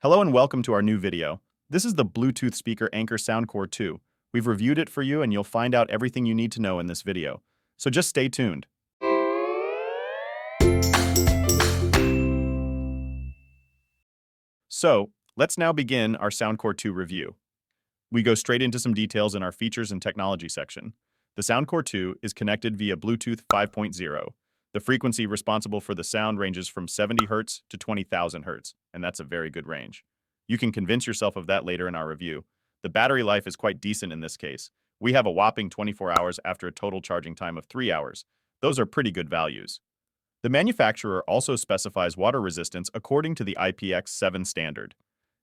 Hello and welcome to our new video. This is the Bluetooth speaker Anker SoundCore 2. We've reviewed it for you and you'll find out everything you need to know in this video. So just stay tuned. So, let's now begin our SoundCore 2 review. We go straight into some details in our features and technology section. The SoundCore 2 is connected via Bluetooth 5.0. The frequency responsible for the sound ranges from 70 Hz to 20,000 Hz, and that's a very good range. You can convince yourself of that later in our review. The battery life is quite decent in this case. We have a whopping 24 hours after a total charging time of 3 hours. Those are pretty good values. The manufacturer also specifies water resistance according to the IPX7 standard.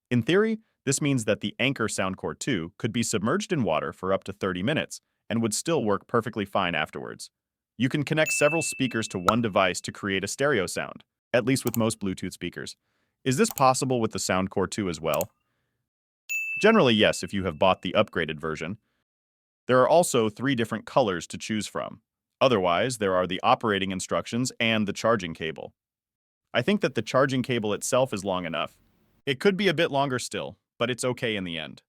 In theory, this means that the Anker SoundCore 2 could be submerged in water for up to 30 minutes and would still work perfectly fine afterwards. You can connect several speakers to one device to create a stereo sound, at least with most Bluetooth speakers. Is this possible with the SoundCore 2 as well? Generally, yes, if you have bought the upgraded version. There are also 3 different colors to choose from. Otherwise, there are the operating instructions and the charging cable. I think that the charging cable itself is long enough. It could be a bit longer still, but it's okay in the end.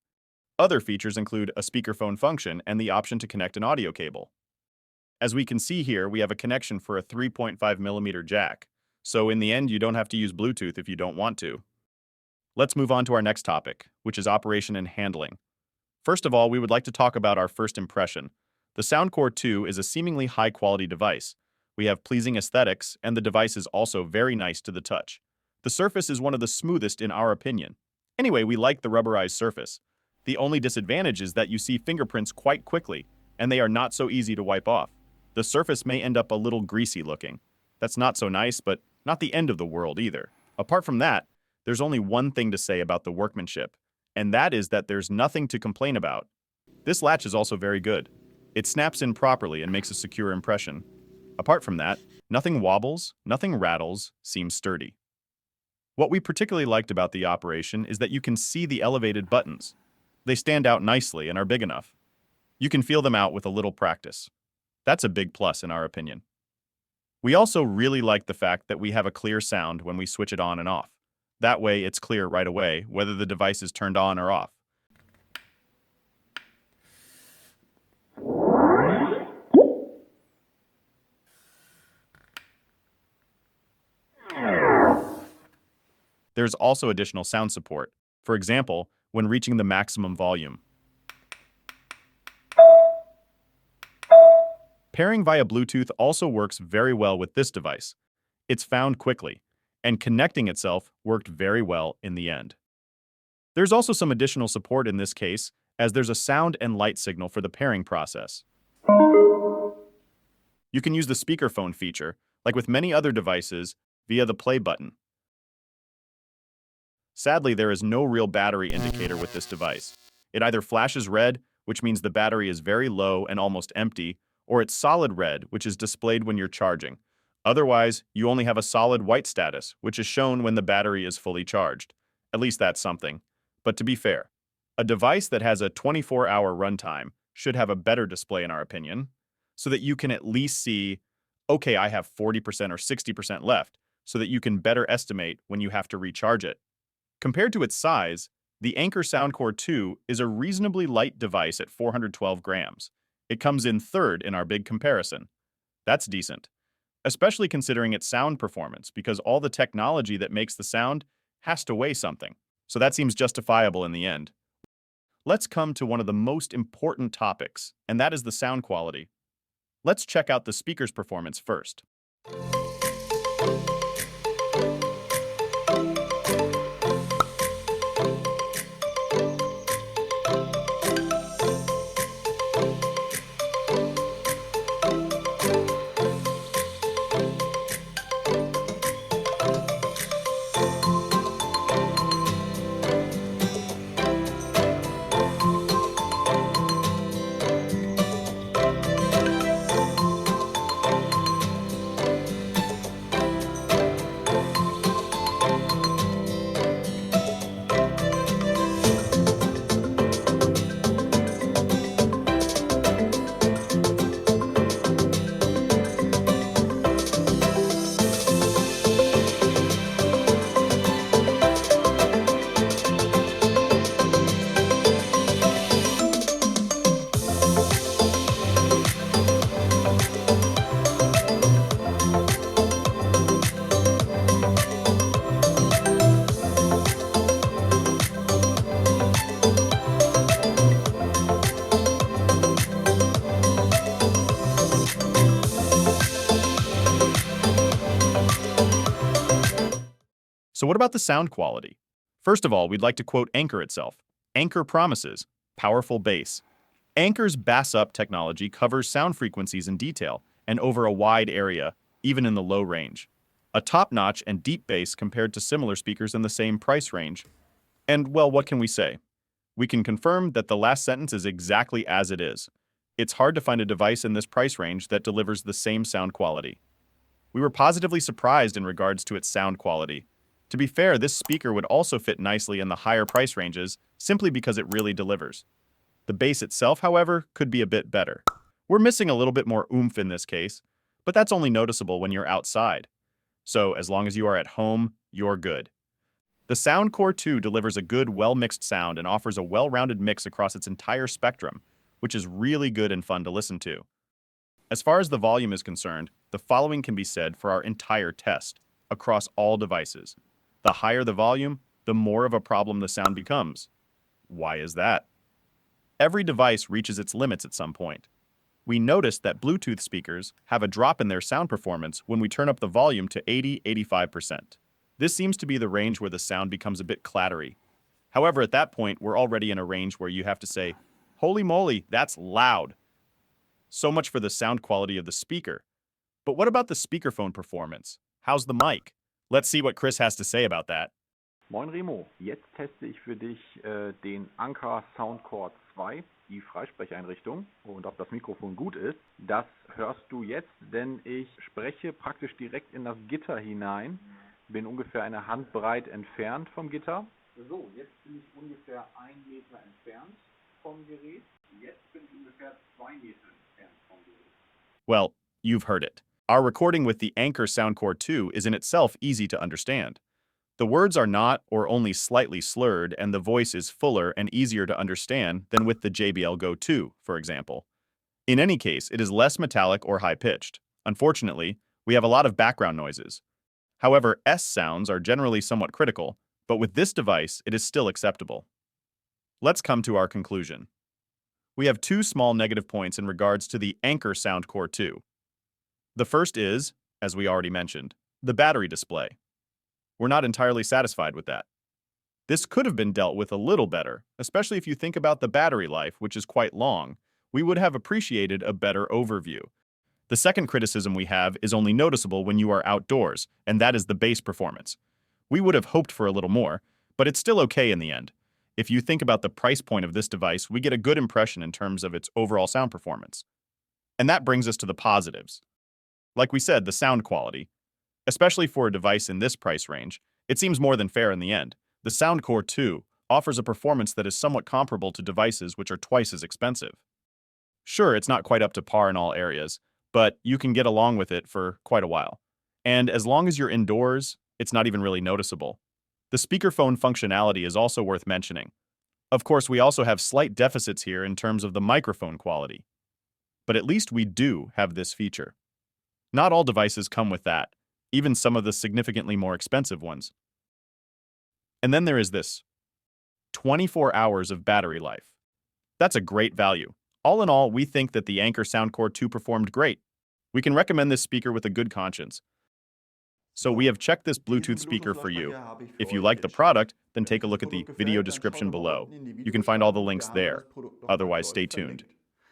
Other features include a speakerphone function and the option to connect an audio cable. As we can see here, we have a connection for a 3.5mm jack, so in the end you don't have to use Bluetooth if you don't want to. Let's move on to our next topic, which is operation and handling. First of all, we would like to talk about our first impression. The SoundCore 2 is a seemingly high-quality device. We have pleasing aesthetics, and the device is also very nice to the touch. The surface is one of the smoothest in our opinion. Anyway, we like the rubberized surface. The only disadvantage is that you see fingerprints quite quickly, and they are not so easy to wipe off. The surface may end up a little greasy looking. That's not so nice, but not the end of the world either. Apart from that, there's only one thing to say about the workmanship, and that is that there's nothing to complain about. This latch is also very good. It snaps in properly and makes a secure impression. Apart from that, nothing wobbles, nothing rattles, seems sturdy. What we particularly liked about the operation is that you can see the elevated buttons. They stand out nicely and are big enough. You can feel them out with a little practice. That's a big plus in our opinion. We also really like the fact that we have a clear sound when we switch it on and off. That way it's clear right away whether the device is turned on or off. There's also additional sound support, for example, when reaching the maximum volume. Pairing via Bluetooth also works very well with this device. It's found quickly, and connecting itself worked very well in the end. There's also some additional support in this case, as there's a sound and light signal for the pairing process. You can use the speakerphone feature, like with many other devices, via the play button. Sadly, there is no real battery indicator with this device. It either flashes red, which means the battery is very low and almost empty, or it's solid red, which is displayed when you're charging. Otherwise, you only have a solid white status, which is shown when the battery is fully charged. At least that's something. But to be fair, a device that has a 24-hour runtime should have a better display in our opinion, so that you can at least see, okay, I have 40% or 60% left, so that you can better estimate when you have to recharge it. Compared to its size, the Anker SoundCore 2 is a reasonably light device at 412 grams. It comes in third in our big comparison. That's decent, especially considering its sound performance, because all the technology that makes the sound has to weigh something. So that seems justifiable in the end. Let's come to one of the most important topics, and that is the sound quality. Let's check out the speaker's performance first. So what about the sound quality? First of all, we'd like to quote Anker itself. Anker promises powerful bass. Anker's bass up technology covers sound frequencies in detail and over a wide area, even in the low range. A top-notch and deep bass compared to similar speakers in the same price range. And, well, what can we say? We can confirm that the last sentence is exactly as it is. It's hard to find a device in this price range that delivers the same sound quality. We were positively surprised in regards to its sound quality. To be fair, this speaker would also fit nicely in the higher price ranges simply because it really delivers. The bass itself, however, could be a bit better. We're missing a little bit more oomph in this case, but that's only noticeable when you're outside. So as long as you are at home, you're good. The SoundCore 2 delivers a good, well-mixed sound and offers a well-rounded mix across its entire spectrum, which is really good and fun to listen to. As far as the volume is concerned, the following can be said for our entire test, across all devices. The higher the volume, the more of a problem the sound becomes. Why is that? Every device reaches its limits at some point. We noticed that Bluetooth speakers have a drop in their sound performance when we turn up the volume to 80–85%. This seems to be the range where the sound becomes a bit clattery. However, at that point, we're already in a range where you have to say, "Holy moly, that's loud." So much for the sound quality of the speaker. But what about the speakerphone performance? How's the mic? Let's see what Chris has to say about that. Moin Remo, jetzt teste ich für dich den Anker SoundCore 2, die Freisprecheinrichtung, und ob das Mikrofon gut ist. Das hörst du jetzt, denn ich spreche praktisch direkt in das Gitter hinein, bin ungefähr eine Handbreit entfernt vom Gitter. So, jetzt bin ich ungefähr 1 Meter entfernt vom Gerät. Jetzt bin ich ungefähr 2 Meter entfernt vom Gerät. Well, you've heard it. Our recording with the Anker SoundCore 2 is in itself easy to understand. The words are not or only slightly slurred, and the voice is fuller and easier to understand than with the JBL Go 2, for example. In any case, it is less metallic or high-pitched. Unfortunately, we have a lot of background noises. However, S sounds are generally somewhat critical, but with this device, it is still acceptable. Let's come to our conclusion. We have two small negative points in regards to the Anker SoundCore 2. The first is, as we already mentioned, the battery display. We're not entirely satisfied with that. This could have been dealt with a little better, especially if you think about the battery life, which is quite long. We would have appreciated a better overview. The second criticism we have is only noticeable when you are outdoors, and that is the bass performance. We would have hoped for a little more, but it's still okay in the end. If you think about the price point of this device, we get a good impression in terms of its overall sound performance. And that brings us to the positives. Like we said, the sound quality. Especially for a device in this price range, it seems more than fair in the end. The SoundCore 2 offers a performance that is somewhat comparable to devices which are twice as expensive. Sure, it's not quite up to par in all areas, but you can get along with it for quite a while. And as long as you're indoors, it's not even really noticeable. The speakerphone functionality is also worth mentioning. Of course, we also have slight deficits here in terms of the microphone quality. But at least we do have this feature. Not all devices come with that, even some of the significantly more expensive ones. And then there is this 24 hours of battery life. That's a great value. All in all, we think that the Anker SoundCore 2 performed great. We can recommend this speaker with a good conscience. So we have checked this Bluetooth speaker for you. If you like the product, then take a look at the video description below. You can find all the links there. Otherwise, stay tuned.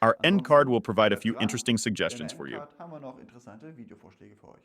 Our Endcard will provide a few interesting suggestions for you. Endcard haben wir noch interessante Videovorschläge für euch.